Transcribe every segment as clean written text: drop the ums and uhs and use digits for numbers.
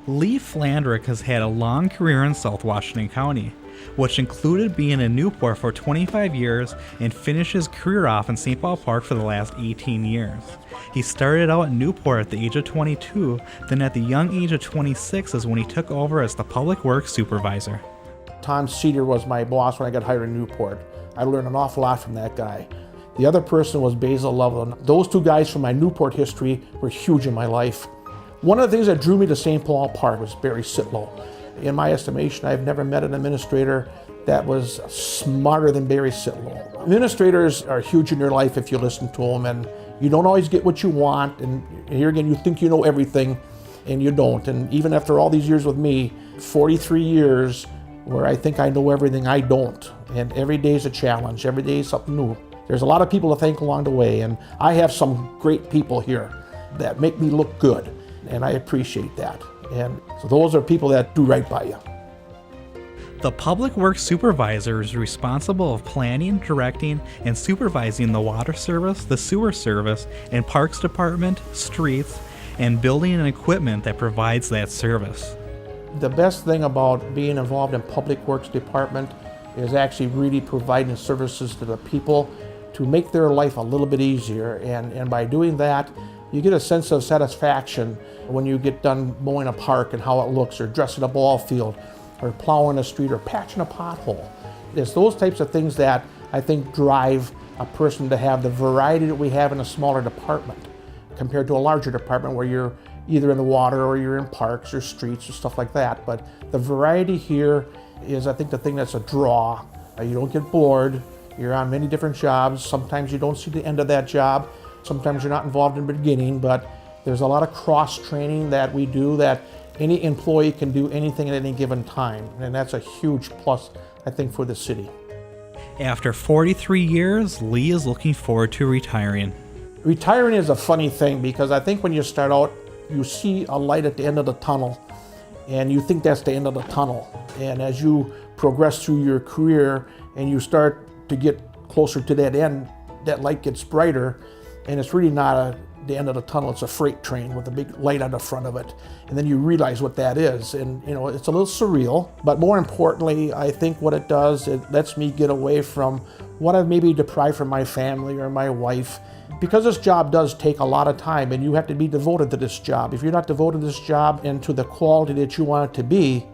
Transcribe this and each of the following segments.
Lee Flandrich has had a long career in South Washington County, which included being in Newport for 25 years and finished his career off in St. Paul Park for the last 18 years. He started out in Newport at the age of 22, then at the young age of 26 is when he took over as the Public Works Supervisor. Tom Cedar was my boss when I got hired in Newport. I learned an awful lot from that guy. The other person was Basil Loveland. Those two guys from my Newport history were huge in my life. One of the things that drew me to St. Paul Park was Barry Sitlow. In my estimation, I've never met an administrator that was smarter than Barry Sitlow. Administrators are huge in your life if you listen to them, and you don't always get what you want, and here again, you think you know everything, and you don't. And even after all these years with me, 43 years, where I think I know everything, I don't. And every day is a challenge, every day is something new. There's a lot of people to thank along the way, and I have some great people here that make me look good, and I appreciate that. And so those are people that do right by you. The Public Works Supervisor is responsible of planning, directing, and supervising the water service, the sewer service, and parks department, streets, and building and equipment that provides that service. The best thing about being involved in Public Works Department is actually really providing services to the people to make their life a little bit easier. And by doing that, you get a sense of satisfaction when you get done mowing a park and how it looks, or dressing a ball field, or plowing a street, or patching a pothole. It's those types of things that I think drive a person to have the variety that we have in a smaller department compared to a larger department where you're either in the water or you're in parks or streets or stuff like that. But the variety here is, I think, the thing that's a draw. You don't get bored. You're on many different jobs. Sometimes you don't see the end of that job. Sometimes you're not involved in the beginning, but there's a lot of cross-training that we do that any employee can do anything at any given time. And that's a huge plus, I think, for the city. After 43 years, Lee is looking forward to retiring. Retiring is a funny thing because I think when you start out, you see a light at the end of the tunnel and you think that's the end of the tunnel. And as you progress through your career and you start to get closer to that end, that light gets brighter, and it's really not the end of the tunnel, it's a freight train with a big light on the front of it. And then you realize what that is. And it's a little surreal, but more importantly, I think what it does, it lets me get away from what I've maybe deprived from my family or my wife. Because this job does take a lot of time and you have to be devoted to this job. If you're not devoted to this job and to the quality that you want it to be,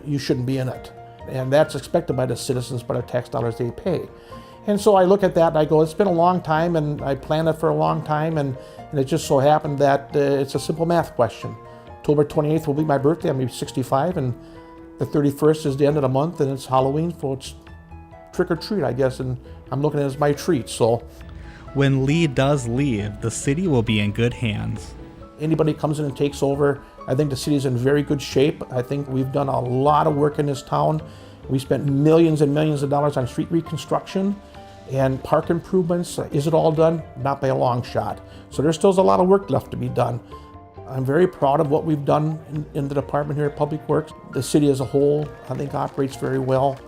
you shouldn't be in it. And that's expected by the citizens, by the tax dollars they pay. And so I look at that and I go, it's been a long time, and I planned it for a long time, and it just so happened that it's a simple math question. October 28th will be my birthday, I'm 65, and the 31st is the end of the month, and it's Halloween, so it's trick or treat, I guess, and I'm looking at it as my treat. So when Lee does leave, the city will be in good hands. Anybody comes in and takes over, I think the city's in very good shape. I think we've done a lot of work in this town. We spent millions and millions of dollars on street reconstruction and park improvements. Is it all done? Not by a long shot. So there's still a lot of work left to be done. I'm very proud of what we've done in the department here at Public Works. The city as a whole, I think, operates very well.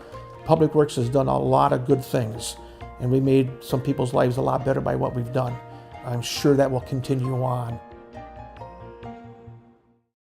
Public Works has done a lot of good things, and we made some people's lives a lot better by what we've done. I'm sure that will continue on.